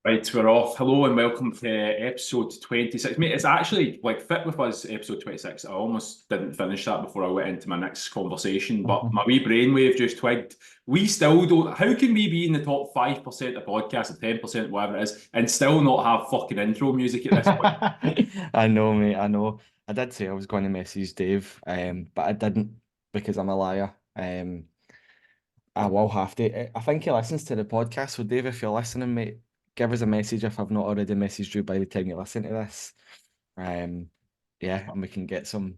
Right, we're off. Hello and welcome to episode 26. Mate, it's actually like Fit With Us episode 26. I almost didn't finish that before I went into my next conversation, but my wee brainwave just twigged. We still don't. How can we be in the top 5% of podcasts or 10%, whatever it is, and still not have fucking intro music at this point? I know, mate. I know. I did say I was going to message Dave, but I didn't because I'm a liar. I will have to. I think he listens to the podcast. So, Dave, if you're listening, mate, give us a message if I've not already messaged you by the time you listen to this. Um, yeah, and we can get some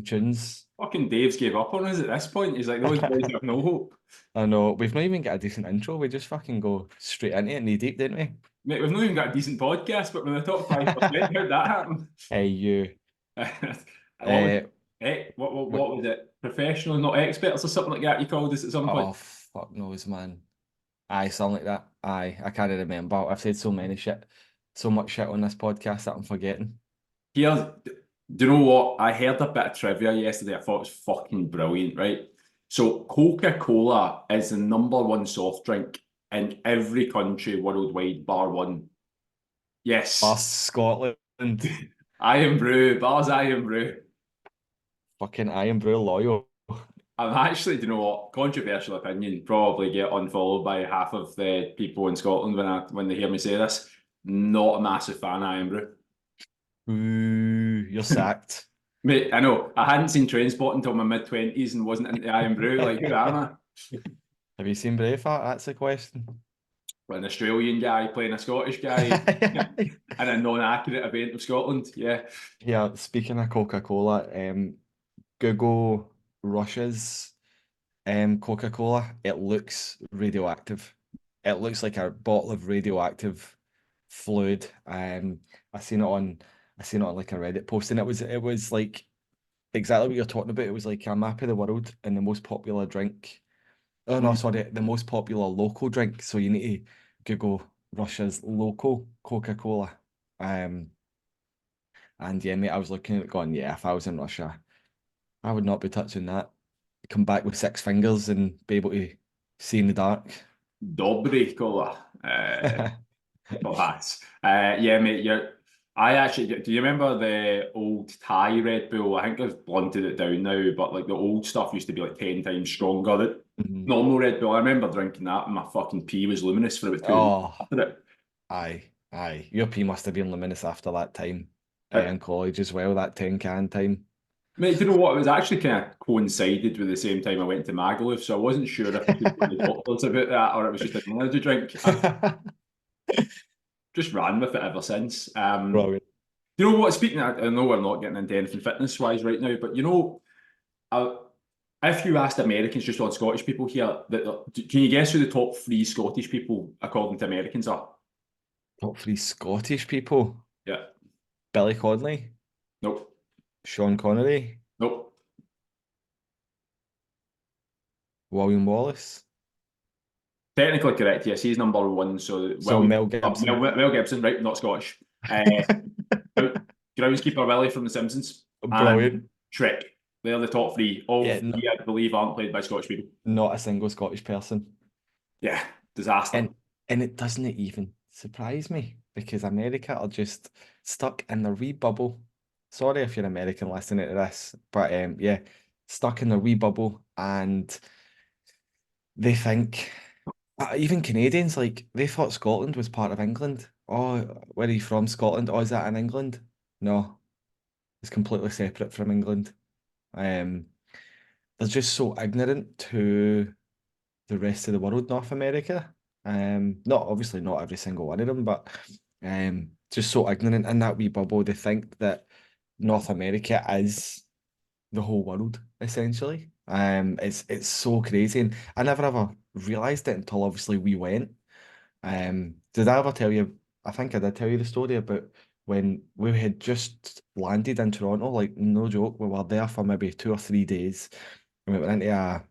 tunes. Fucking Dave's gave up on us at this point. He's like, those boys have no hope. I know we've not even got a decent intro. We just fucking go straight into it knee deep, didn't we? Mate, we've not even got a decent podcast, but we're in the top 5%. How'd that happen? Hey, you. What was Uh, what was it? Professional, not experts or something like that you called us at some point? oh, fuck knows, man. Aye, something like that. Aye, I can't remember. I've said so much shit on this podcast that I'm forgetting. Here, do you know what? I heard a bit of trivia yesterday. I thought it was fucking brilliant, right? So, Coca-Cola is the number one soft drink in every country worldwide, bar one. Yes, Us, Scotland, Iron Brew, bars Iron Brew. fucking Iron Brew loyal. I'm actually, do you know what? Controversial opinion, probably get unfollowed by half of the people in Scotland when they hear me say this. Not a massive fan of Iron Brew. Ooh, you're sacked. Mate, I know. I hadn't seen Trainspot until my mid-20s and wasn't into Iron Brew. Like, who am I? Have you seen Braveheart? That's the question. An Australian guy playing a Scottish guy in a non-accurate event of Scotland. Yeah. Yeah, speaking of Coca-Cola, Google Russia's Coca-Cola. It looks radioactive. It looks like a bottle of radioactive fluid. I seen it on like a Reddit post, and it was like exactly what you're talking about. It was like a map of the world and the most popular drink. Oh no, sorry, the most popular local drink. So you need to Google Russia's local Coca-Cola. Um, and yeah, mate, I was looking at it going, yeah, if I was in Russia, I would not be touching that. Come back with six fingers and be able to see in the dark. Dobry cola. Class. Yeah, mate. I actually. Do you remember the old Thai Red Bull? I think they've blunted it down now, but like the old stuff used to be like 10 times stronger than Mhm. normal Red Bull. I remember drinking that, and my fucking pee was luminous for about 2 weeks Oh, after it. aye, aye. Your P must have been luminous after that time Uh, in college as well, that 10 can time. Mate, do you know what? It was actually kind of coincided with the same time I went to Magaluf, so I wasn't sure if I should go to the doctors about that or it was just an energy drink. I've just ran with it ever since. Brilliant. You know what? Speaking of, I know we're not getting into anything fitness wise right now, but uh, if you asked Americans just on Scottish people here, can you guess who the top three Scottish people according to Americans are? Top three Scottish people. Yeah. Billy Connolly, Nope. Sean Connery, Nope. William Wallace. Technically correct, yes, he's number one. So, So Mel Gibson. Mel Gibson, right? Not Scottish. Groundskeeper Willie from The Simpsons and Brilliant. Shrek. They're the top three. All Yeah, three, I believe, aren't played by Scottish people. not a single Scottish person. Yeah, disaster. And it doesn't even surprise me because America are just stuck in their wee bubble. Sorry if you're American listening to this, but yeah, stuck in their wee bubble and they think even Canadians like they thought Scotland was part of England. Oh, where are you from? Scotland? Oh, is that in England? No, it's completely separate from England. Um, they're just so ignorant to the rest of the world, North America. Not obviously not every single one of them, but just so ignorant in that wee bubble. They think that North America is the whole world, essentially. It's so crazy, and I never ever realized it until obviously we went. Did I ever tell you? I think I did tell you the story about when we had just landed in Toronto. Like no joke, we were there for maybe 2 or 3 days, and we went into a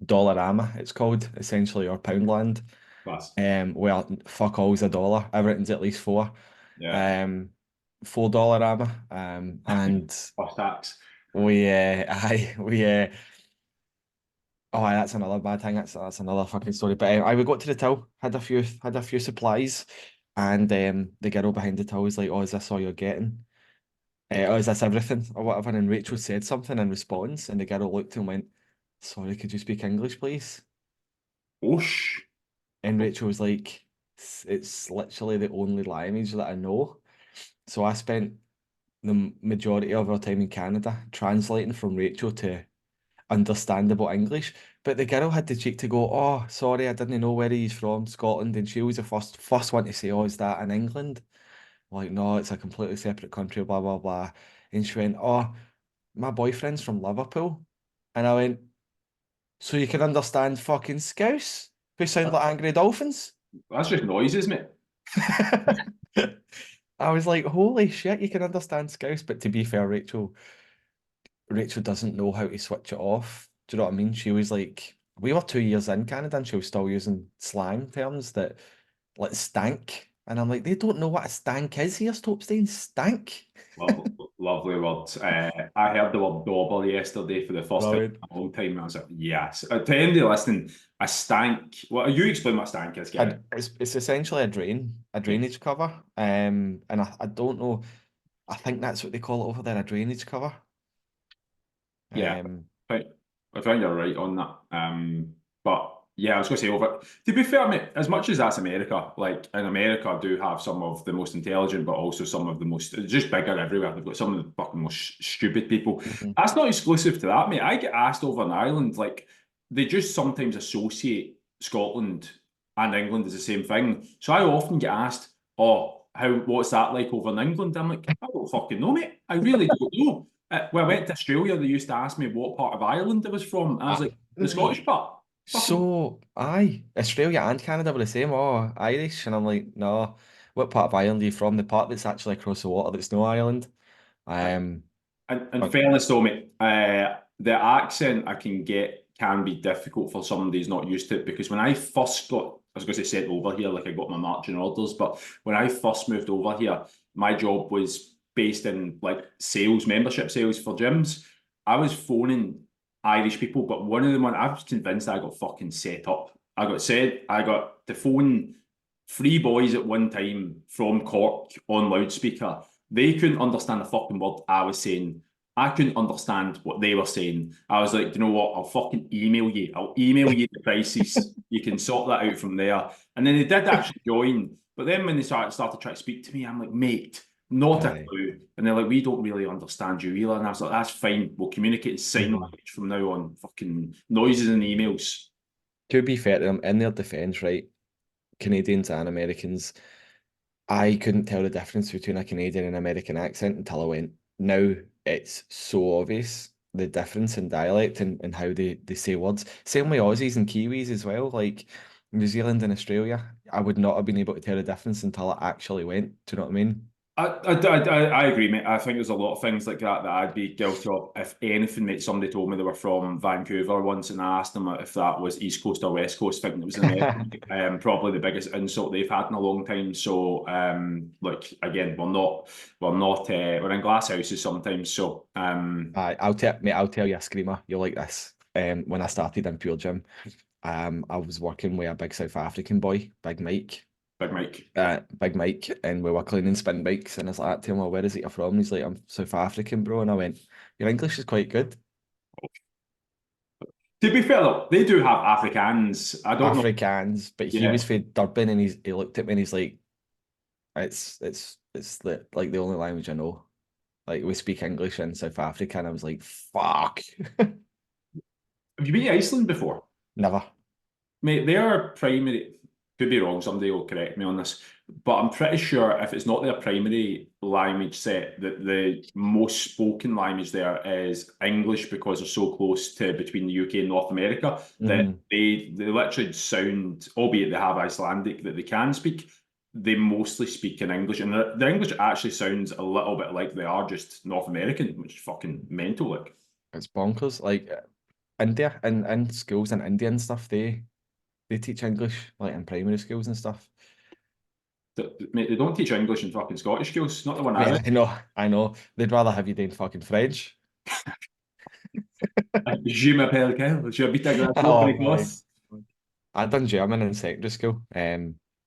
Dollarama, it's called, essentially, or Poundland. Class. Well, fuck all's a dollar. Everything's at least four. Yeah. Um, $4 and Plus tax. aye, oh, aye, that's another bad thing. That's another fucking story. But I we got to the till, had a few supplies, And the girl behind the till was like, "Oh, is this all you're getting? Oh, is this everything or whatever?" And Rachel said something in response, and the girl looked and went, "Sorry, could you speak English, please?" Whoosh. And Rachel was like, It's literally the only language that I know." So I spent the majority of our time in Canada translating from Rachel to understandable English. But the girl had the cheek to go, "Oh, sorry, I didn't know where he's from, Scotland." And she was the first one to say, "Oh, is that in England?" I'm like, "No, it's a completely separate country, blah, blah, blah." And she went, "Oh, my boyfriend's from Liverpool." And I went, "So you can understand fucking Scouse, who sound like angry dolphins?" That's just noises, mate. I was like, "Holy shit, you can understand Scouse." But to be fair, Rachel doesn't know how to switch it off. Do you know what I mean? She was like, we were 2 years in Canada and she was still using slang terms that like stank. And I'm like, they don't know what a stank is here, Stopstein. Stank. Lovely words. I heard the word dauber yesterday for the first time Brilliant. in a long time. And I was like, yes. To anybody listening, a stank. Well, you explain what a stank is, Gary. And it's essentially a Yeah, drainage cover. And I don't know, I think that's what they call it over there, a drainage cover. yeah. Um, I, I find you're right on that. But yeah, I was going to say over. To be fair, mate, as much as that's America, like in America, do have some of the most intelligent, but also some of the most just bigger everywhere. They've got some of the fucking most stupid people. mhm. That's not exclusive to that, mate. I get asked over in Ireland, like they just sometimes associate Scotland and England as the same thing. So I often get asked, "Oh, what's that like over in England?" I'm like, I don't fucking know, mate. I really don't know. When I went to Australia, they used to ask me what part of Ireland I was from. And I was Uh, like, the Scottish part. Fucking, So, aye, Australia and Canada were the same. Oh, Irish, and I'm like, no. What part of Ireland are you from? The part that's actually across the water that's no Ireland. Um, in but fairness though, mate, the accent I can get can be difficult for somebody who's not used to it because when I first got, I was going to say sent over here, like I got my marching orders, but when I first moved over here, my job was based in like sales, membership sales for gyms. I was phoning Irish people, but one of them, I was convinced I got fucking set up. I got to phone three boys at one time from Cork on loudspeaker. They couldn't understand a fucking word I was saying. I couldn't understand what they were saying. I was like, "Do you know what? I'll fucking email you. I'll email you the prices. You can sort that out from there." And then they did actually join. But then when they started trying to speak to me, I'm like, "Mate, not a aye. clue." And they're like, "We don't really understand you either." And I was like, "That's fine. We'll communicate in sign Mhm. language from now on. Fucking noises and emails." To be fair to them, in their defense, right, Canadians and Americans, I couldn't tell the difference between a Canadian and American accent until I went. Now it's so obvious the difference in dialect and how they say words. Same with Aussies and Kiwis as well. Like New Zealand and Australia, I would not have been able to tell the difference until I actually went. Do you know what I mean? I agree, mate. I think there's a lot of things like that that I'd be guilty of. If anything, mate, somebody told me they were from Vancouver once, and I asked them if that was East Coast or West Coast, thinking it was in America. Probably the biggest insult they've had in a long time. So, look, again, we're in glass houses sometimes. So, I'll tell mate, I'll tell you a screamer. You'll like this. When I started in Pure Gym, I was working with a big South African boy, Big Mike. Big Mike, and we were cleaning spin bikes. And I was like to him, "Well, where is it you're from?" And he's like, "I'm South African, bro." And I went, "Your English is quite good." To be fair, though, they do have Afrikaans. I don't know. Afrikaans, but he Yeah, was from Durban, and he looked at me and he's like, it's the only language I know. Like we speak English in South Africa." And I was like, "Fuck." have you been to Iceland before? Never. Mate, their primary, could be wrong, somebody will correct me on this, but I'm pretty sure if it's not their primary language set, that the most spoken language there is English because they're so close to between the UK and North America that Hmm. they literally sound, albeit they have Icelandic that they can speak, they mostly speak in English. And their English actually sounds a little bit like they are just North American, which is fucking mental. Like, It's bonkers. Like India in schools and India and stuff, they teach English like in primary schools and stuff. mate, they don't teach English in fucking Scottish schools, not the one I Mate, went. I know. They'd rather have you doing fucking French. Je m'appelle Kyle. J'habite à Glasgow, Oh my. Écosse. I done German in secondary school.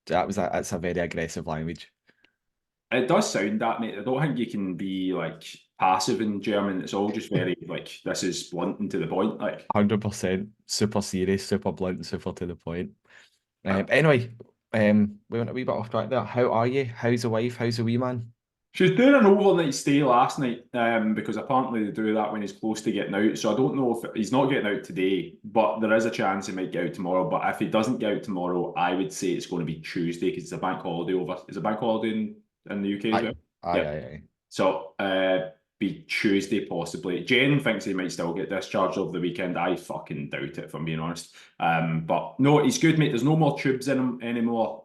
That's a very aggressive language. It does sound that, mate. I don't think you can be like passive in German. It's all just very like this is blunt and to the point. Like 100% super serious, super blunt, and super to the point. uh, Anyway, we went a wee bit off track there. How are you? How's the wife? How's the wee man? she was doing an overnight stay last night, because apparently they do that when he's close to getting out. So I don't know if he's not getting out today, but there is a chance he might get out tomorrow. But if he doesn't get out tomorrow, I would say it's going to be Tuesday because it's a bank holiday over. It's a bank holiday in the UK as Aye, well. aye, Yeah. aye, aye. So be Tuesday possibly. Jen thinks he might still get discharged over the weekend. I fucking doubt it, if I'm being honest. But no, he's good, mate. There's no more tubes in him anymore.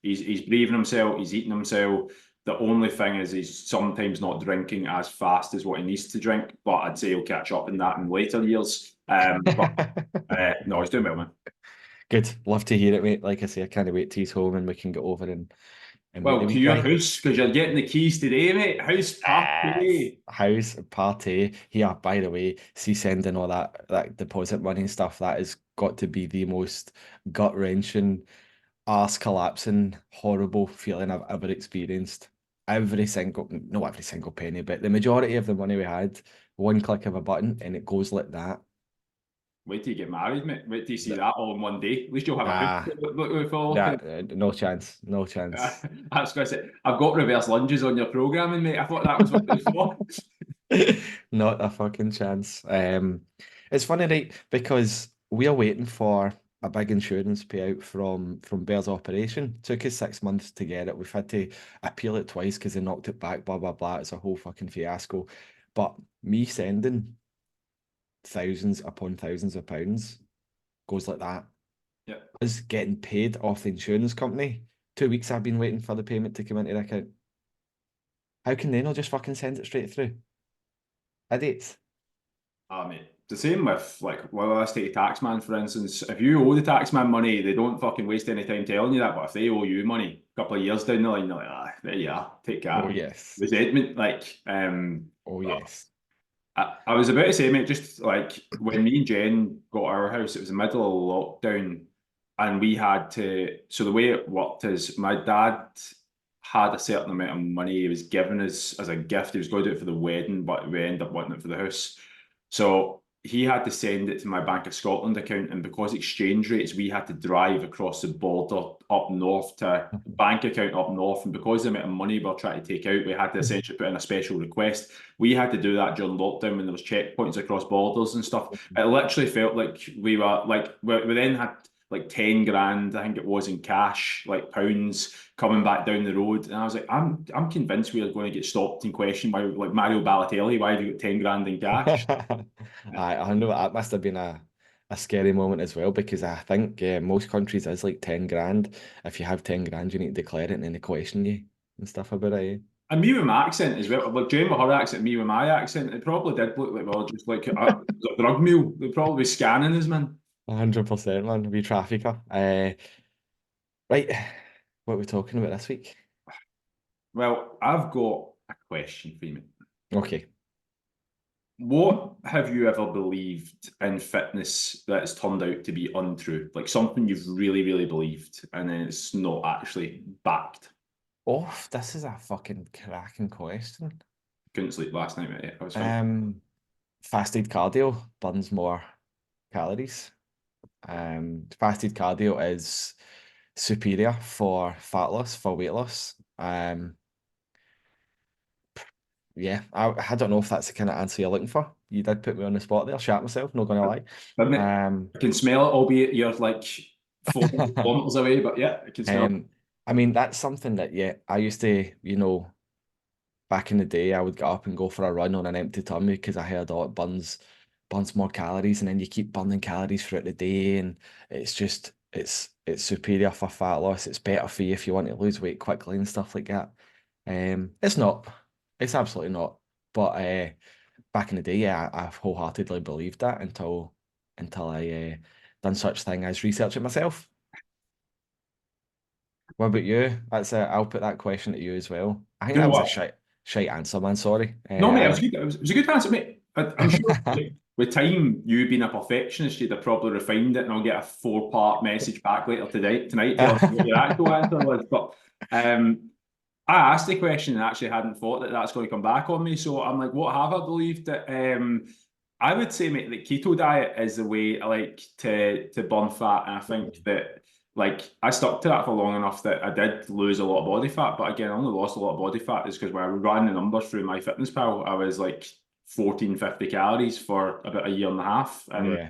He's breathing himself, he's eating himself. The only thing is he's sometimes not drinking as fast as what he needs to drink, but I'd say he'll catch up in that in later years. But no, he's doing well, man. Good. Love to hear it, mate. Like I say, I can't wait till he's home and we can get over and meet the Well, to wee your guy. house, because you're getting the keys today, mate. House Yes. party. House party. Yeah, by the way, see sending all that deposit money and stuff, that has got to be the most gut-wrenching, arse collapsing, horrible feeling I've ever experienced. Not every single penny, but the majority of the money we had, one click of a button and it goes like that. Wait till you get married, mate. Wait till you see Th- that all in one day. At least you'll have a house Nah, to look forward to. no chance, no Uh, chance. I was going to say, I've got reverse lunges on your programming, mate. I thought that was what it was for. Not a fucking chance. It's funny, right? Because we are waiting for a big insurance payout from Bear's operation. Took us 6 months to get it. We've had to appeal it twice because they knocked it back. Blah blah blah. It's a whole fucking fiasco. But me sending thousands upon thousands of pounds goes like that. Yeah. Us getting paid off the insurance company. 2 weeks I've been waiting for the payment to come into the account. How can they not just fucking send it straight through? Idiots. Ah, mate. The same with, like, well, let's take a tax man, for instance. If you owe the tax man money, they don't fucking waste any time telling you that. But if they owe you money a couple of years down the line, they're like, ah, there you are, take Oh that. yes. Resentment, Oh yes. I was about to say, mate, just like when me and Jen got our house, it was the middle of lockdown, and we had to. So the way it worked is, my dad had a certain amount of money he was giving us as a gift. He was going to do it for the wedding, but we ended up wanting it for the house. So he had to send it to my Bank of Scotland account, and because exchange rates, we had to drive across the border up north to a bank account up north, and because the amount of money we were trying to take out, we had to essentially put in a special request. We had to do that during lockdown when there was checkpoints across borders and stuff. It literally felt like we were like we then had like 10 grand, I think it was, in cash, like pounds, coming back down the road. And I was like, I'm convinced we are going to get stopped and questioned by like Mario Balotelli, why have you got 10 grand in cash? I know that must have been a scary moment as well because I think most countries is like 10 grand. If you have 10 grand, you need to declare it and then they question you and stuff about it. And me with my accent as well, like Jane with her accent, me with my accent, it probably did look like we were just like a drug mule. They'd probably be scanning us, man. 100%, man. Be trafficker. Right, what are we talking about this week? Well, I've got a question for you. Okay. What have you ever believed in fitness that's turned out to be untrue? Like something you've really, really believed and then it's not actually backed. Oh, this is a fucking cracking question. Couldn't sleep last night, mate. I was thinking. Um, Fasted cardio burns more calories. Fasted cardio is superior for fat loss, for weight loss. Yeah, I don't know if that's the kind of answer you're looking for. You did put me on the spot there, shat myself, not gonna lie. Didn't it? Um, I can smell it, albeit you're like 400 kilometers away, but yeah, I can smell it. um, I mean that's something that yeah, I used to, back in the day, I would get up and go for a run on an empty tummy because I heard oh it burns more calories, and then you keep burning calories throughout the day, and it's just it's superior for fat loss. It's better for you if you want to lose weight quickly and stuff like that. It's not. It's absolutely not. But back in the day, yeah, I wholeheartedly believed that until I done such thing as research it myself. What about you? I'll put that question to you as well. I think Do you that know was a what? shite answer, man. Sorry. No, mate, it was good. It was a good answer, mate. I'm sure. Like, with time, you being a perfectionist, you'd have probably refined it, and I'll get a 4-part message back later tonight telling me what your actual answer was. But I asked the question and actually hadn't thought that that's going to come back on me. So I'm like, what have I believed? That I would say, mate, the keto diet is the way I like to burn fat, and I think that like I stuck to that for long enough that I did lose a lot of body fat. But again, I only lost a lot of body fat is because when I ran the numbers through MyFitnessPal, I was like 1450 calories for about a year and a half, and Yeah.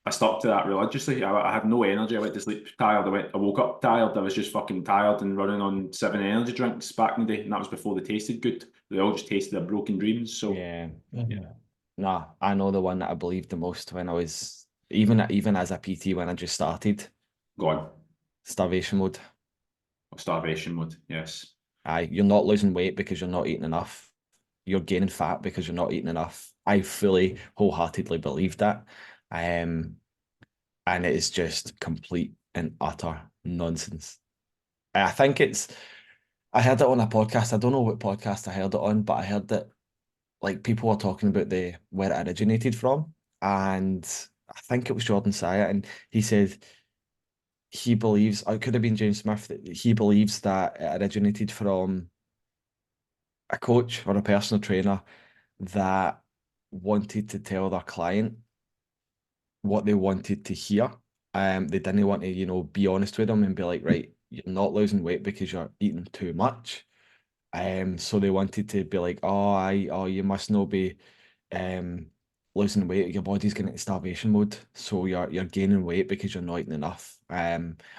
I stuck to that religiously. I had no energy. I went to sleep tired. I woke up tired. I was just fucking tired and running on 7 energy drinks back in the day, and that was before they tasted good. They all just tasted like broken dreams. So Yeah. yeah, Nah, I know the one that I believed the most when I was even as a PT when I just started. go on. Starvation mode. Starvation mode. Yes. Aye, you're not losing weight because you're not eating enough. You're gaining fat because you're not eating enough. I fully, wholeheartedly believe that. Um, and it is just complete and utter nonsense. I think I heard it on a podcast. I don't know what podcast I heard it on, but I heard that like people were talking about the where it originated from. And I think it was Jordan Syatt, and he said he believes, or it could have been James Smith, that he believes that it originated from a coach or a personal trainer that wanted to tell their client what they wanted to hear. They didn't want to, be honest with them and be like, right, you're not losing weight because you're eating too much. So they wanted to be like, you must not be um losing weight. Your body's getting into starvation mode, so you're gaining weight because you're not eating enough.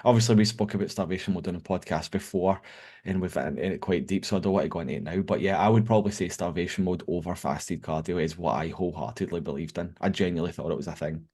Obviously we spoke about starvation mode on a podcast before, and we've in it quite deep, so I don't want to go into it now. But yeah, I would probably say starvation mode over fasted cardio is what I wholeheartedly believed in. I genuinely thought it was a thing.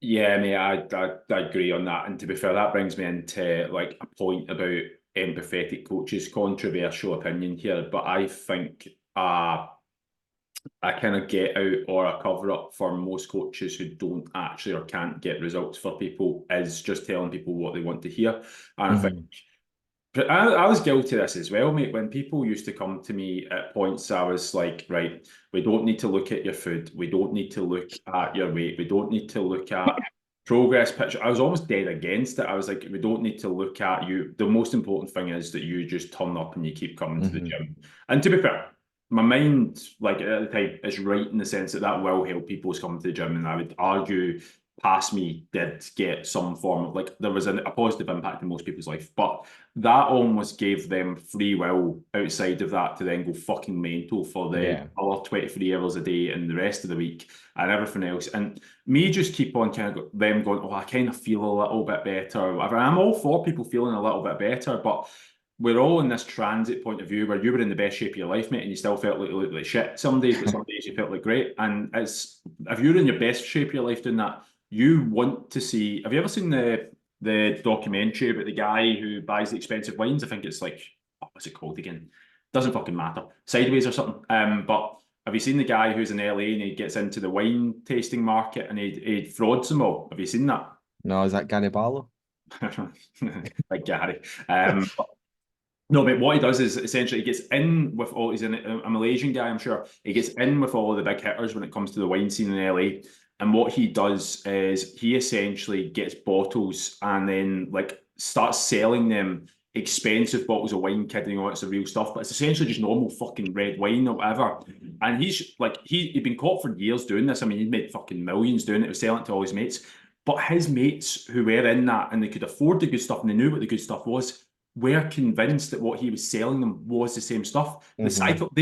Yeah, mate, I agree on that. And to be fair, that brings me into like a point about empathetic coaches. Controversial opinion here, but I think a kind of get out or a cover up for most coaches who don't actually or can't get results for people is just telling people what they want to hear. And I think Mhm. I was guilty of this as well, mate. When people used to come to me at points, I was like, right, we don't need to look at your food. We don't need to look at your weight. We don't need to look at progress picture. I was almost dead against it. I was like, we don't need to look at you. The most important thing is that you just turn up and you keep coming to the Mhm. gym. And to be fair, my mind, like at the time, is right in the sense that that will help people come to the gym. And I would argue past me did get some form of like there was a positive impact in most people's life, but that almost gave them free will outside of that to then go fucking mental for the Yeah. other 23 hours a day and the rest of the week and everything else. And me just keep on kind of them going, oh, I kind of feel a little bit better or whatever. I'm all for people feeling a little bit better, but we're all in this transit point of view where you were in the best shape of your life, mate, and you still felt like shit some days, but some days you felt like great. And it's if you're in your best shape of your life doing that, you want to see. Have you ever seen the documentary about the guy who buys the expensive wines? I think it's like, what's it called again? Doesn't fucking matter. Sideways or something. But have you seen the guy who's in LA and he gets into the wine tasting market and he frauds them all? Have you seen that? No, is that Gary Barlow? Like Gary. No, but what he does is essentially he gets in with all. He's a Malaysian guy, I'm sure. He gets in with all of the big hitters when it comes to the wine scene in LA. And what he does is he essentially gets bottles and then like starts selling them expensive bottles of wine, kidding, oh, it's the real stuff, but it's essentially just normal fucking red wine or whatever. And he's like he'd been caught for years doing this. I mean, he'd made fucking millions doing it, was selling it to all his mates. But his mates who were in that and they could afford the good stuff and they knew what the good stuff was were convinced that what he was selling them was the same stuff. The Hmm. cycle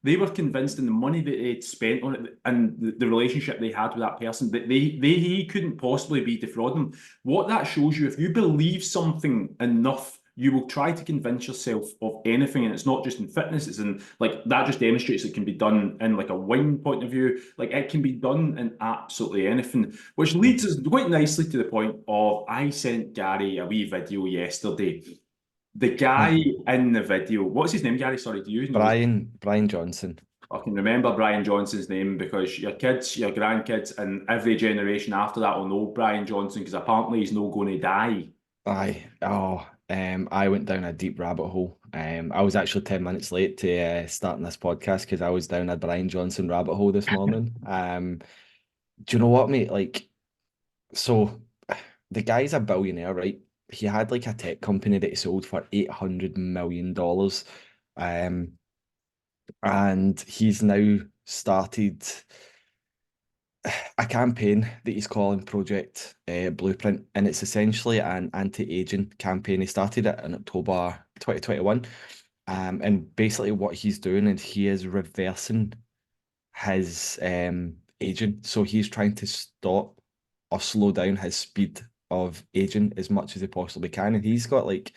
they were convinced in the money that they'd spent on it and the relationship they had with that person that he couldn't possibly be defrauding. What that shows you, if you believe something enough, you will try to convince yourself of anything, and it's not just in fitness. It's in like that. Just demonstrates it can be done in like a wine point of view. Like it can be done in absolutely anything, which leads us quite nicely to the point of I sent Gary a wee video yesterday. The guy in the video, what's his name, Gary? Sorry, do you know his Bryan Johnson. I can remember Bryan Johnson's name because your kids, your grandkids, and every generation after that will know Bryan Johnson because apparently he's not going to die. Aye. Oh, I went down a deep rabbit hole. I was actually 10 minutes late to starting this podcast because I was down a Bryan Johnson rabbit hole this morning. Do you know what, mate? Like, so the guy's a billionaire, right? He had like a tech company that he sold for $800 million. Um, and he's now started a campaign that he's calling Project Blueprint, and it's essentially an anti-aging campaign. He started it in October 2021, and basically what he's doing is he is reversing his aging. So he's trying to stop or slow down his speed of aging as much as he possibly can, and he's got like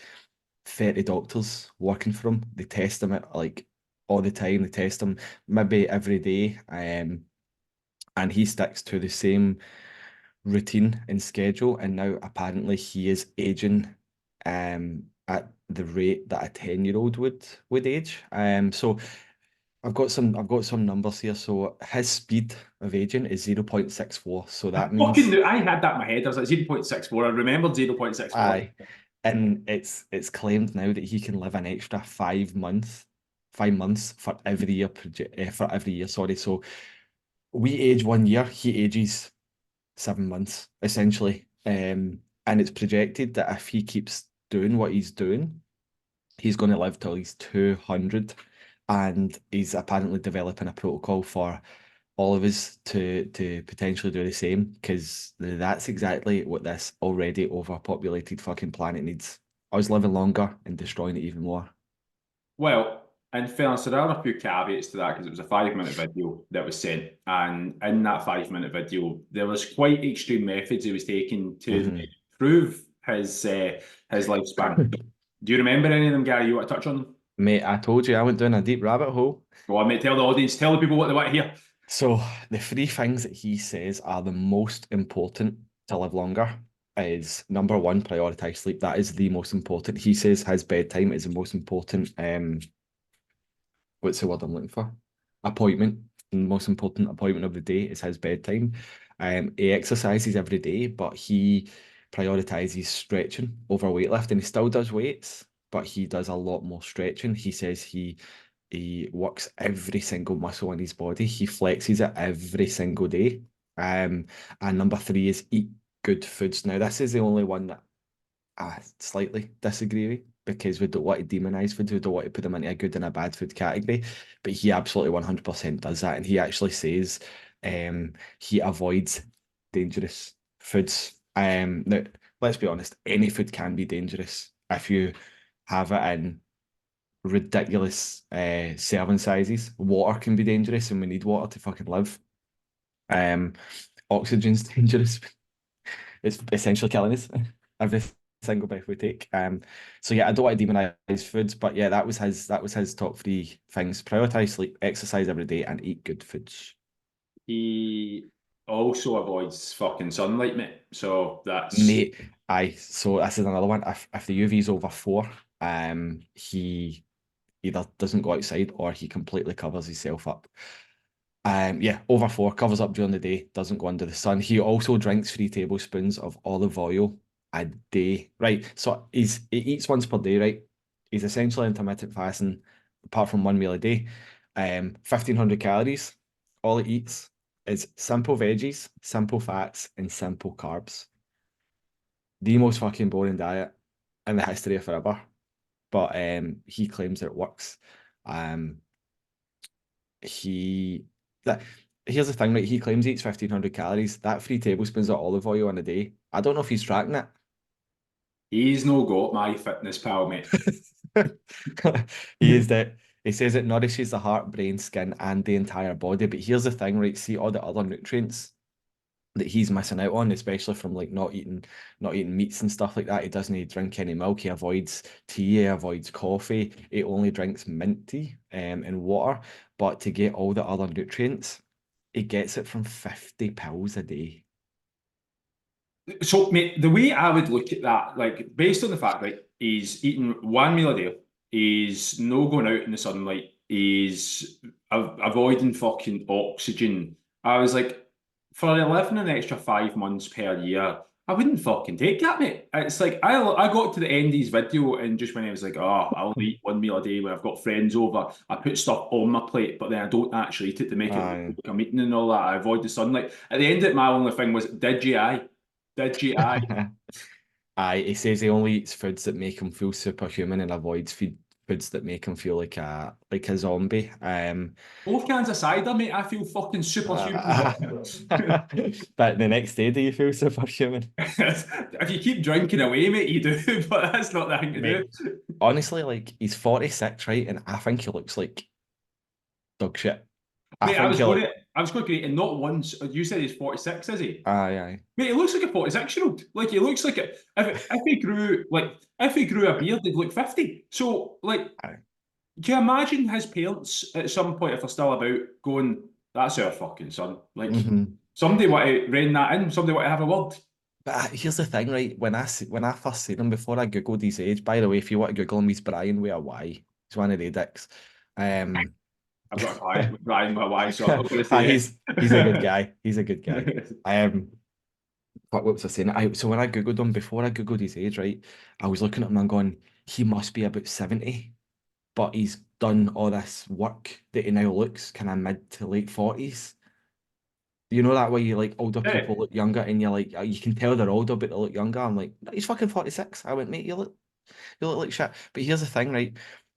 30 doctors working for him. They test him at like all the time. They test him maybe every day. And he sticks to the same routine and schedule. And now apparently he is aging at the rate that a 10-year-old would age. So I've got some numbers here. So his speed of aging is 0.64. So I that fucking means knew, I had that in my head. I was like 0.64. I remembered 0.64. I and it's claimed now that he can live an extra 5 months for every year for every year, sorry. So we age 1 year, he ages 7 months, essentially. And it's projected that if he keeps doing what he's doing, he's going to live till he's 200. And he's apparently developing a protocol for all of us to potentially do the same, because that's exactly what this already overpopulated fucking planet needs. Us living longer and destroying it even more. Well, in fairness, there are a few caveats to that because it was a 5 minute video that was sent. And in that 5 minute video, there was quite extreme methods he was taking to Mhm. improve his lifespan. Do you remember any of them, Gary? You want to touch on them? Mate, I told you I went down a deep rabbit hole. Go on, mate, tell the audience, tell the people what they want to hear. So the three things that he says are the most important to live longer is number one, prioritize sleep. That is the most important. He says his bedtime is the most important what's the word I'm looking for? Appointment. The most important appointment of the day is his bedtime. He exercises every day, but he prioritizes stretching over weightlifting. He still does weights, but he does a lot more stretching. He says he works every single muscle in his body. He flexes it every single day. And number three is eat good foods. Now, this is the only one that I slightly disagree with, because we don't want to demonize foods. We don't want to put them into a good and a bad food category. But he absolutely 100% does that. And he actually says he avoids dangerous foods. Now, let's be honest, any food can be dangerous if you have it in ridiculous serving sizes. Water can be dangerous, and we need water to fucking live. Um, Oxygen's dangerous. It's essentially killing us every single breath we take. So yeah, I don't want to demonize foods, but yeah, that was his top three things: prioritize sleep, exercise every day, and eat good foods. He also avoids fucking sunlight, mate. So that's Mate, so this is another one. If the UV's over 4, he either doesn't go outside or he completely covers himself up. Yeah, over 4, covers up during the day, doesn't go under the sun. He also drinks 3 tablespoons of olive oil a day. Right. So he eats once per day, right? He's essentially intermittent fasting, apart from one meal a day. 1,500 calories. All he eats is simple veggies, simple fats, and simple carbs. The most fucking boring diet in the history of forever. But he claims that it works. Um, he that here's the thing, right? He claims he eats 1,500 calories. That 3 tablespoons of olive oil in a day. I don't know if he's tracking it. he's no got my fitness pal, mate. He is that he says it nourishes the heart, brain, skin, and the entire body. But here's the thing, right? See all the other nutrients that he's missing out on, especially from like not eating meats and stuff like that. He doesn't drink any milk. He avoids tea. He avoids coffee. He only drinks mint tea and water. But to get all the other nutrients, he gets it from 50 pills a day. So, mate, the way I would look at that, like based on the fact that he's eating one meal a day, he's no going out in the sunlight, he's avoiding fucking oxygen. I was like, for living an extra 5 months per year, I wouldn't fucking take that, mate. It's like I got to the end of his video, and just when he was like, "Oh, I'll eat one meal a day when I've got friends over," I put stuff on my plate, but then I don't actually eat it to make it look Aye. like I'm eating and all that. I avoid the sunlight. At the end of it, my only thing was, "Did you? I? Did you? I?" Aye, he says he only eats foods that make him feel superhuman and avoids foods that make him feel like a zombie. Both cans of cider, mate. I feel fucking superhuman. Uh, but the next day, do you feel superhuman? If you keep drinking away, mate, you do, but that's not the thing to do. Mate, honestly, like he's 46, right? And I think he looks like dog shit. I Mate, think he look I was going to create, and not once. You said he's 46, is he? aye, aye. Mate, he looks like a 46-year-old. Like he looks like if he grew a beard, he'd look 50. So like, Aye. do you imagine his parents at some point, if they're still about, going, "That's our fucking son." Like Hmm. somebody want to rein that in. Somebody want to have a word. But here's the thing, right? When I first seen him before I googled his age, by the way, if you want to Google him, he's Brian with a Y. He's one of the dicks. Um, I've got a client with Brian, my wife, so I'm not going to say he's a good guy. He's a good guy. it. What was I saying? So when I googled him before I googled his age, right? I was looking at him and going, he must be about 70, but he's done all this work that he now looks kind of mid to late 40s. You know that way you like older Yeah. people look younger and you're like you can tell they're older but they look younger. I'm like, "No, he's fucking 46." I went, "Mate, you look like shit." But here's the thing, right?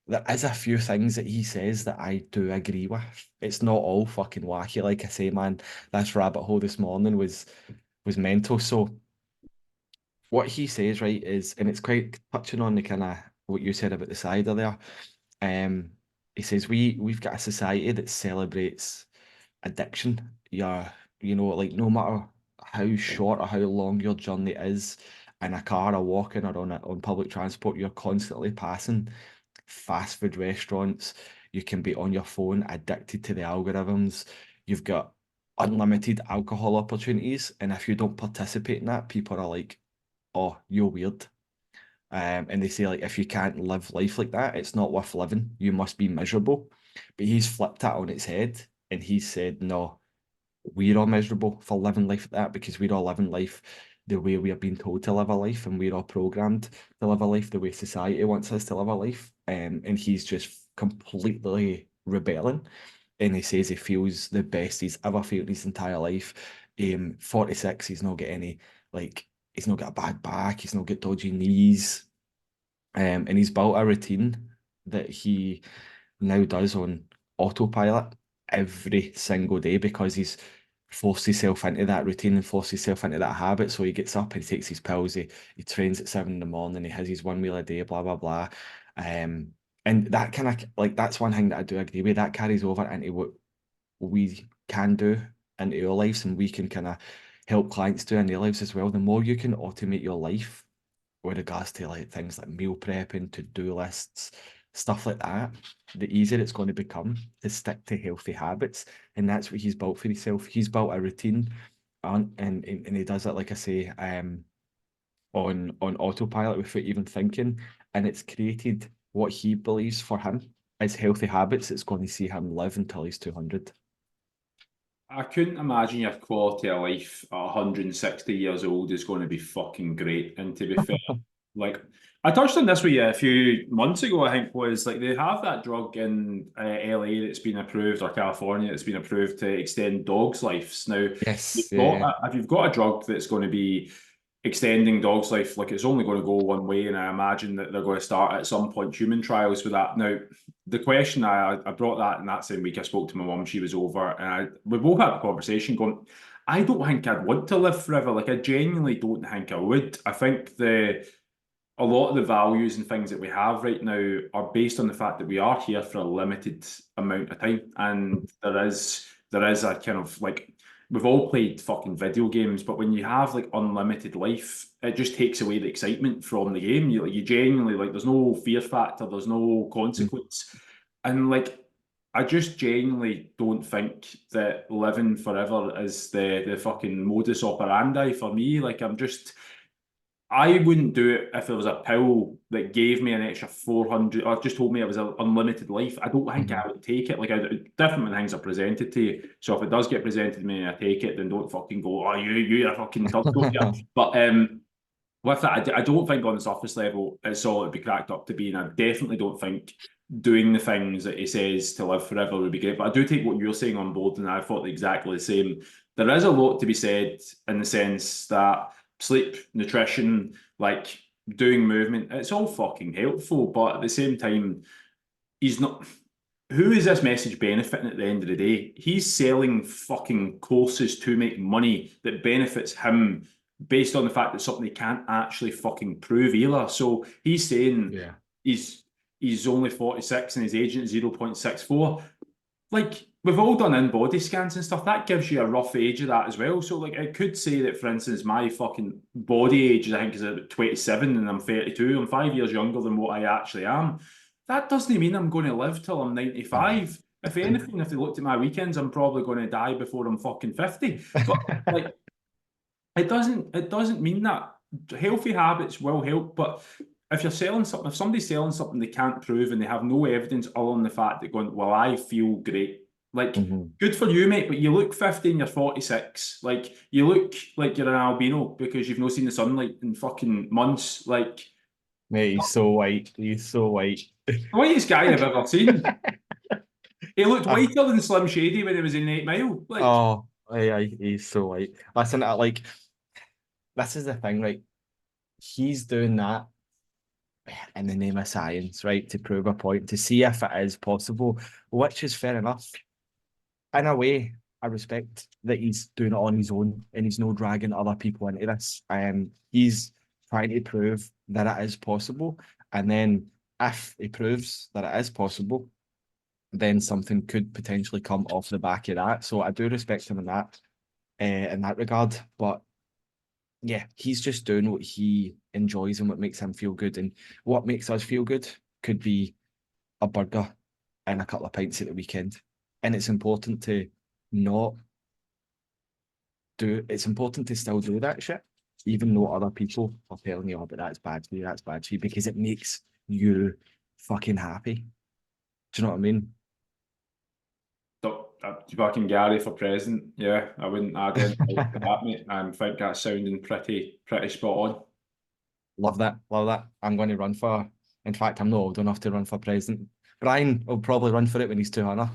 There is a few things that he says that I do agree with. It's not all fucking wacky. Like I say, man, this rabbit hole this morning was mental. So what he says, right, is, and it's quite touching on the kind of what you said about the cider there. Um, he says we've got a society that celebrates addiction. Like no matter how short or how long your journey is in a car or walking or on public transport, you're constantly passing fast food restaurants. You can be on your phone, addicted to the algorithms. You've got unlimited alcohol opportunities, and if you don't participate in that, people are like, "Oh, you're weird." And they say like if you can't live life like that, it's not worth living. You must be miserable. But he's flipped that on its head and he said, no, we're all miserable for living life like that because we're all living life the way we are being told to live a life and we're all programmed to live a life the way society wants us to live a life. And he's just completely rebelling. And he says he feels the best he's ever felt in his entire life. 46, he's not got any, like, he's not got a bad back, he's not got dodgy knees. And he's built a routine that he now does on autopilot every single day because he's forced himself into that routine and forced himself into that habit. So he gets up and he takes his pills, he trains at 7 in the morning, he has his one meal a day, blah, blah, blah. Um, and that kind of like that's one thing that I do agree with. That carries over into what we can do into our lives and we can kind of help clients do in their lives as well. The more you can automate your life with regards to like things like meal prepping, to-do lists, stuff like that, the easier it's going to become to stick to healthy habits. And that's what he's built for himself. He's built a routine and he does it, like I say, on autopilot without even thinking. And it's created what he believes for him is healthy habits that's going to see him live until he's 200. I couldn't imagine your quality of life at 160 years old is going to be fucking great. And to be fair, like I touched on this with you a few months ago, I think was like they have that drug in LA that's been approved or California that's been approved to extend dogs' lives. Now, Yes, yeah. if you've got a drug that's going to be extending dogs' life, like it's only going to go one way, and I imagine that they're going to start at some point human trials with that. Now, the question I brought that in that same week I spoke to my mum, she was over, and we both had a conversation going, I don't think I'd want to live forever. Like I genuinely don't think I would. I think a lot of the values and things that we have right now are based on the fact that we are here for a limited amount of time, and there is a kind of like we've all played fucking video games, but when you have like unlimited life, it just takes away the excitement from the game. You genuinely like there's no fear factor, there's no Mm. consequence, and like I just genuinely don't think that living forever is the fucking modus operandi for me. Like I'm just I wouldn't do it if there was a pill that gave me an extra 400 or just told me it was an unlimited life. I don't think I would take it. Like, different when things are presented to you. So if it does get presented to me and I take it, then don't fucking go, oh, you're a fucking dog, don't you? But with that, I don't think on the surface level it's all it'd be cracked up to be. And I definitely don't think doing the things that he says to live forever would be great. But I do take what you're saying on board, and I thought exactly the same. There is a lot to be said in the sense that sleep, nutrition, like doing movement, it's all fucking helpful. But at the same time, he's not. Who is this message benefiting at the end of the day? He's selling fucking courses to make money that benefits him based on the fact that something he can't actually fucking prove either. So he's saying Yeah. he's he's only 46 and his agent 0.64. Like, we've all done in-body scans and stuff. That gives you a rough age of that as well. So, like, I could say that, for instance, my fucking body age, I think, is about 27 and I'm 32. I'm 5 years younger than what I actually am. That doesn't mean I'm going to live till I'm 95. If anything, if they looked at my weekends, I'm probably going to die before I'm fucking 50. But, like, it doesn't mean that. Healthy habits will help, but if you're selling something, if somebody's selling something they can't prove and they have no evidence other than the fact that going, well, I feel great. Like, good for you, mate, but you look 50 and you're 46. Like, you look like you're an albino because you've not seen the sunlight in fucking months. Like, Mate, he's so white. He's so white. the whitest guy I've ever seen. He looked Ah, whiter than Slim Shady when he was in 8 Mile. Like, oh, yeah, he's so white. Listen, like, this is the thing, right? He's doing that in the name of science, right? To prove a point, to see if it is possible, which is fair enough. In a way, I respect that he's doing it on his own and he's no dragging other people into this. He's trying to prove that it is possible. And then if he proves that it is possible, then something could potentially come off the back of that. So I do respect him in that regard. But yeah, he's just doing what he enjoys and what makes him feel good. And what makes us feel good could be a burger and a couple of pints at the weekend. And it's important to not it's important to still do that shit, even though other people are telling you, oh, but that's bad for you, that's bad for you, because it makes you fucking happy. Do you know what I mean? fucking Gary for president. Yeah, I wouldn't add anything to that, mate. I think that's sounding pretty spot on. Love that. Love that. I'm going to run for, in fact, I'm not old enough to run for president. Bryan will probably run for it when he's 200.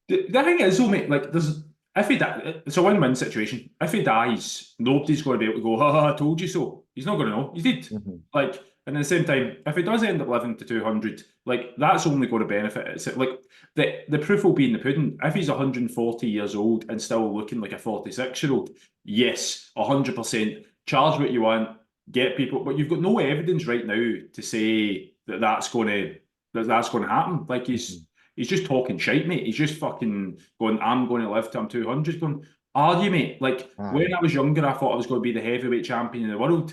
The thing is, though, mate, like, if he it's a win-win situation. If he dies, nobody's going to be able to go, ha ha, I told you so. He's not going to know. He's dead. Like, and at the same time, if he does end up living to 200, like, that's only going to benefit. It's like, the proof will be in the pudding. If he's 140 years old and still looking like a 46-year-old, yes, 100%. Charge what you want, get people, but you've got no evidence right now to say that that's going to happen. Like, he's just talking shite, mate. He's just fucking going, I'm going to live till I'm 200. Going, are you, mate? Like, when I was younger, I thought I was going to be the heavyweight champion in the world.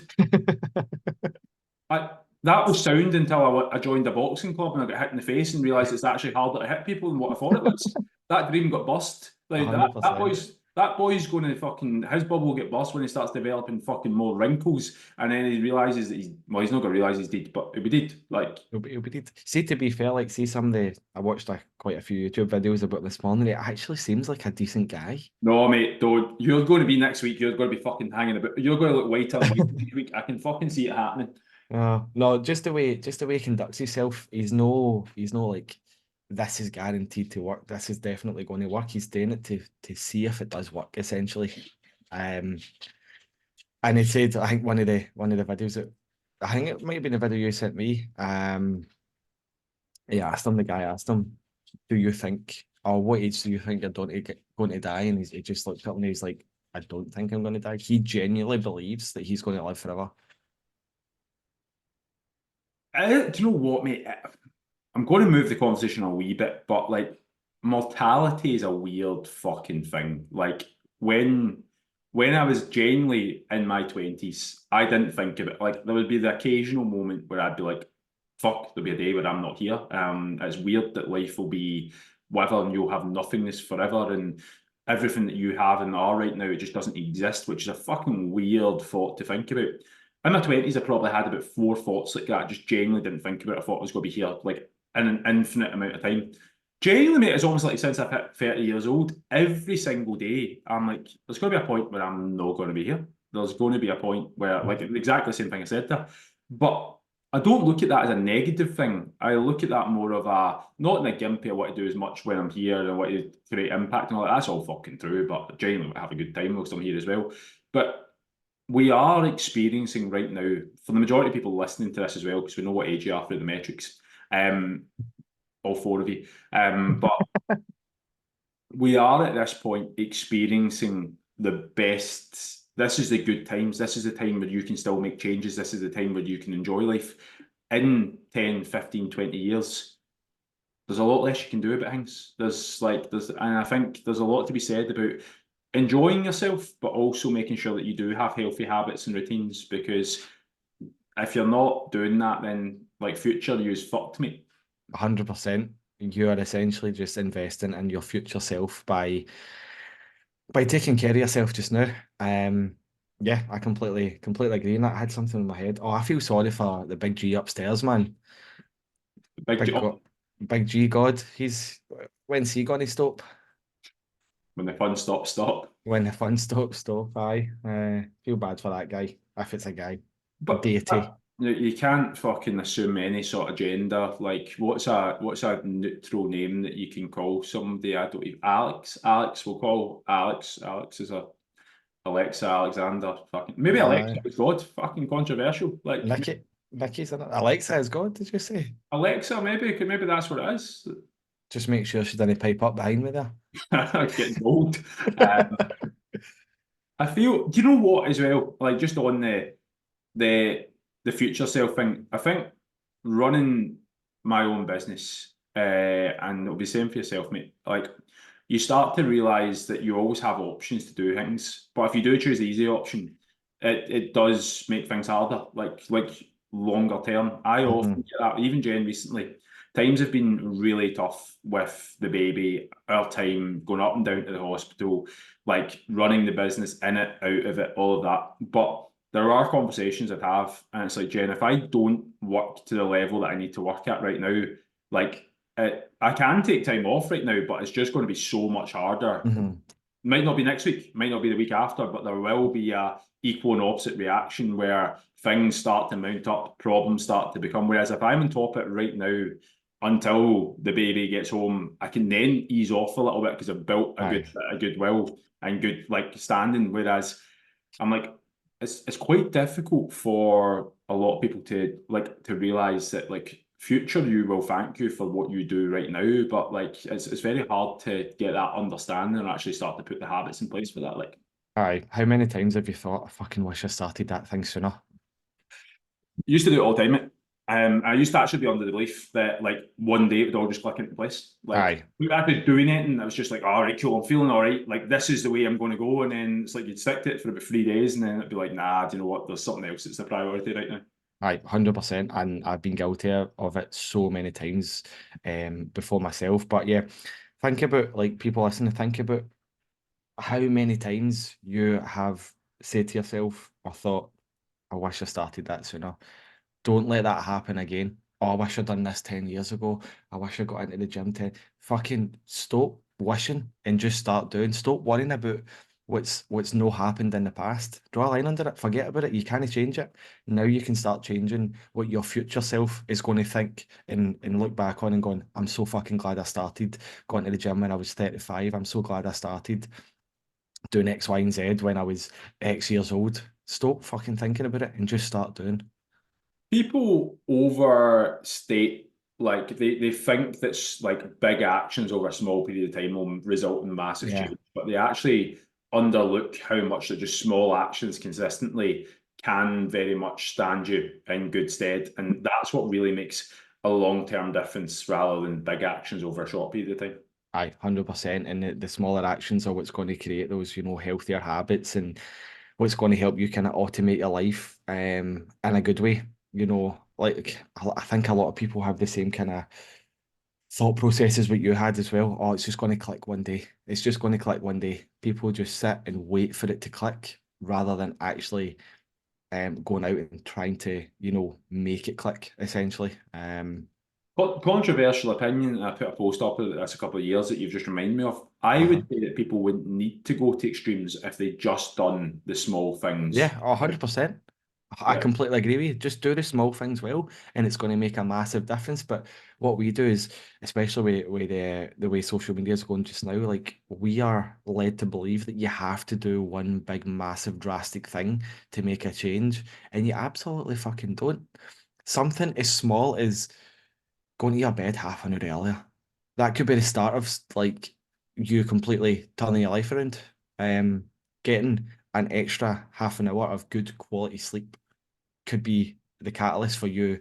That was sound until I joined a boxing club and I got hit in the face and realised it's actually harder to hit people than what I thought it was. That dream got bust. Like, that 100%. boy's going to fucking, his bubble will get bust when he starts developing fucking more wrinkles, and then he realises that he's not going to realise he's dead, but he'll be dead. Like, He'll be dead. See, to be fair, like, see some of the, I watched quite a few YouTube videos about this morning. It actually seems like a decent guy. no, mate, don't. You're going to be next week. You're going to be fucking hanging about. You're going to look whiter and whiter each week. I can fucking see it happening. No, just the way he conducts himself. He's no like, this is guaranteed to work. This is definitely going to work. He's doing it to see if it does work, essentially. And he said, I think one of the videos that, I think it might have been a video you sent me. The guy asked him, do you think, or what age do you think you're going to die? And he just looked up and he's like, I don't think I'm going to die. He genuinely believes that he's going to live forever. Do you know what, mate? I'm going to move the conversation a wee bit, but, like, mortality is a weird fucking thing. Like, when I was genuinely in my 20s, I didn't think of it. Like, there would be the occasional moment where I'd be like, fuck, there'll be a day where I'm not here. It's weird that life will be whether and you'll have nothingness forever, and everything that you have and are right now, it just doesn't exist, which is a fucking weird thought to think about. In my 20s, I probably had about four thoughts like that. I just genuinely didn't think about it. I thought I was going to be here like in an infinite amount of time. Genuinely, mate, it's almost like since I've hit 30 years old, every single day, I'm like, there's going to be a point where I'm not going to be here. There's going to be a point where, like, exactly the same thing I said there. But I don't look at that as a negative thing. I look at that more of a, not in a gimpy, I want to do as much when I'm here and I want to create impact and all that. That's all fucking true, but genuinely I have a good time whilst I'm here as well. But we are experiencing right now, for the majority of people listening to this as well, because we know what age you are through the metrics, all four of you. But we are at this point experiencing the best. This is the good times. This is the time where you can still make changes. This is the time where you can enjoy life. In 10, 15, 20 years, there's a lot less you can do about things. And I think there's a lot to be said about enjoying yourself, but also making sure that you do have healthy habits and routines. Because if you're not doing that, then like future you's fucked, mate. 100%. You are essentially just investing in your future self by taking care of yourself just now. Yeah, I completely agree on that. I had something in my head. Oh, I feel sorry for the big G upstairs, man. Big Big job God, big G God. When's he gonna stop? when the fun stops, stop. When the fun stops, stop. Aye. Feel bad for that guy. If it's a guy. But Deity. you can't fucking assume any sort of gender. Like, what's a neutral name that you can call somebody? I don't even. Alex. Alex. We'll call Alex. Alex is a Alexa Alexander. Fucking maybe Alexa Aye. is God. Fucking controversial. Like Nicky's in it. Alexa is God, did you say? Alexa. Maybe that's what it is. Just make sure she didn't pipe up behind me there. Getting old. I feel. Do you know what as well? Like just on the the future self thing. I think running my own business, and it'll be the same for yourself, mate. Like you start to realize that you always have options to do things, but if you do choose the easy option, it does make things harder. Like longer term. I often Mhm. get that. Even Jen recently, times have been really tough with the baby. Our time going up and down to the hospital, like running the business in it, out of it, all of that. But there are conversations I'd have, and it's like, Jen, if I don't work to the level that I need to work at right now, like I can take time off right now, but it's just going to be so much harder. Mhm. Might not be next week, might not be the week after, but there will be a equal and opposite reaction where things start to mount up, problems start to become. Whereas if I'm on top of it right now until the baby gets home, I can then ease off a little bit because I've built Aye. a good will and good like standing. Whereas I'm like, it's quite difficult for a lot of people to realize that like future you will thank you for what you do right now, but like it's very hard to get that understanding and actually start to put the habits in place for that. Like Aye. How many times have you thought, I fucking wish I started that thing sooner? used to do it all the time, mate. I used to actually be under the belief that like one day it would all just click into place. Like Aye. I'd be doing it and I was just like, all right, cool, I'm feeling all right. Like this is the way I'm going to go. And then it's like you'd stick to it for about 3 days and then it'd be like, nah, do you know what? There's something else that's the priority right now. Aye, 100%. And I've been guilty of it so many times before myself. But yeah, think about like people listening, think about how many times you have said to yourself or thought, I wish I started that sooner. Don't let that happen again. Oh, I wish I'd done this 10 years ago. I wish I got into the gym 10. Fucking stop wishing and just start doing. Stop worrying about what's no happened in the past. Draw a line under it. Forget about it. You can't change it. Now you can start changing what your future self is going to think and look back on and going, I'm so fucking glad I started going to the gym when I was 35. I'm so glad I started doing X, Y, and Z when I was X years old. Stop fucking thinking about it and just start doing. People overstate like they think that like big actions over a small period of time will result in massive Yeah. change, but they actually underlook how much that just small actions consistently can very much stand you in good stead, and that's what really makes a long-term difference rather than big actions over a short period of time. Aye, 100%. And the smaller actions are what's going to create those, healthier habits and what's going to help you kind of automate your life in a good way. Like I think a lot of people have the same kind of thought processes what you had as well. Oh, it's just going to click one day. It's just going to click one day. People just sit and wait for it to click rather than actually going out and trying to, make it click essentially. Controversial opinion, and I put a post up about this a couple of years that you've just reminded me of. I Uh-huh. would say that people wouldn't need to go to extremes if they just done the small things. Yeah, 100%. I Yeah. completely agree with you. Just do the small things well, and it's going to make a massive difference. But what we do is, especially with the way social media is going just now, like we are led to believe that you have to do one big, massive, drastic thing to make a change, and you absolutely fucking don't. Something as small as going to your bed half an hour earlier. That could be the start of like you completely turning your life around. Um, Getting an extra half an hour of good quality sleep could be the catalyst for you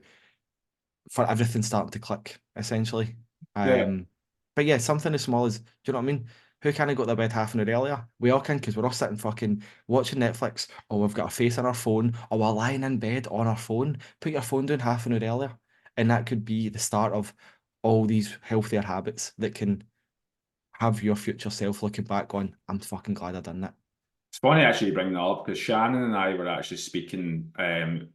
for everything starting to click, essentially. Yeah. But yeah, something as small as, do you know what I mean? Who can I go to bed half an hour earlier? We all can because we're all sitting fucking watching Netflix, or we've got a face on our phone, or we're lying in bed on our phone. Put your phone down half an hour earlier. And that could be the start of all these healthier habits that can have your future self looking back going, I'm fucking glad I done that. It's funny actually you bring that up because Shannon and I were actually speaking.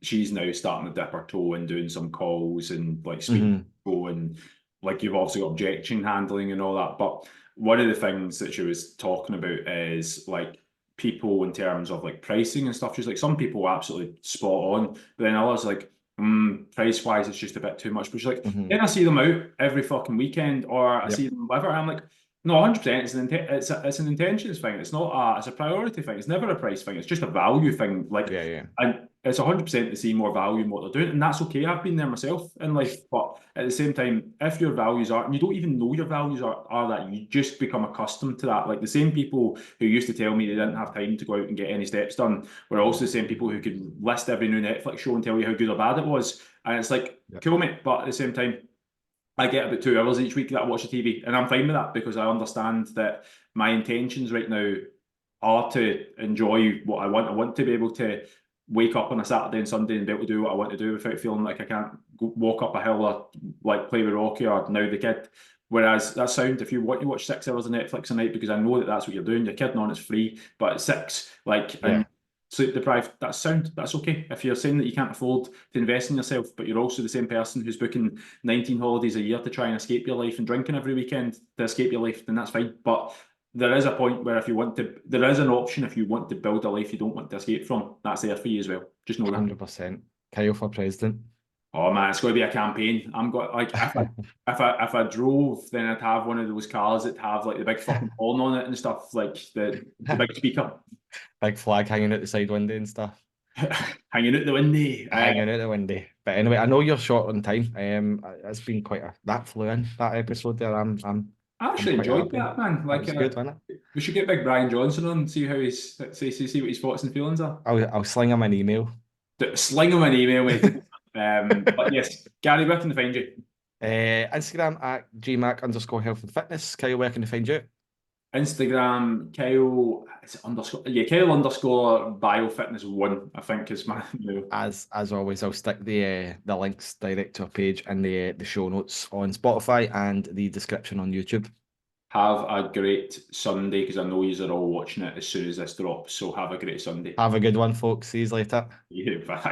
She's now starting to dip her toe and doing some calls and like speaking Hmm. and like you've obviously got objection handling and all that. But one of the things that she was talking about is like people in terms of like pricing and stuff. She's like some people absolutely spot on, but then others like price wise it's just a bit too much. But she's like, Hmm. then I see them out every fucking weekend or I see Yep. them whatever. I'm like, no, 100%. It's an intentions thing. It's not it's a priority thing. It's never a price thing. It's just a value thing. Like, Yeah, yeah. and it's 100% to see more value in what they're doing, and that's okay. I've been there myself in life, but at the same time, if your values are, and you don't even know your values are that, you just become accustomed to that. Like the same people who used to tell me they didn't have time to go out and get any steps done were also the same people who could list every new Netflix show and tell you how good or bad it was. And it's like, Yep. cool, mate, but at the same time. I get about 2 hours each week that I watch the TV, and I'm fine with that because I understand that my intentions right now are to enjoy what I want. I want to be able to wake up on a Saturday and Sunday and be able to do what I want to do without feeling like I can't walk up a hill or like play with Rocky or now the kid. Whereas that sound, if you want to watch 6 hours of Netflix a night, because I know that that's what you're doing, you're kidding on, it's free, but at six, like, and Yeah. sleep deprived, that's sound, that's okay. If you're saying that you can't afford to invest in yourself, but you're also the same person who's booking 19 holidays a year to try and escape your life and drinking every weekend to escape your life, then that's fine. But there is a point where if you want to, there is an option if you want to build a life you don't want to escape from. That's there for you as well. Just know that. 100%. Kyle for president. Oh man, it's going to be a campaign. I'm got like if I drove, then I'd have one of those cars that have like the big fucking horn on it and stuff, like the big speaker Big flag hanging out the side window and stuff. hanging out the window. Hanging out the window. But anyway, I know you're short on time. It's been quite that flew in that episode there. I I'm actually quite enjoyed happy. that, man. That Like, was good, wasn't it? we should get big Bryan Johnson on and see how he's see what his thoughts and feelings are. I'll sling him an email. Sling him an email, mate. But yes, Gary, where can they find you? Instagram at gmac_health and fitness. Kyle, where can they find you? Instagram, Kyle, is it underscore? Yeah, Kyle underscore biofitness1, I think is my new. As always, I'll stick the links direct to our page in the show notes on Spotify and the description on YouTube. Have a great Sunday because I know you are all watching it as soon as this drops. So have a great Sunday. Have a good one, folks. See you later. Yeah, bye.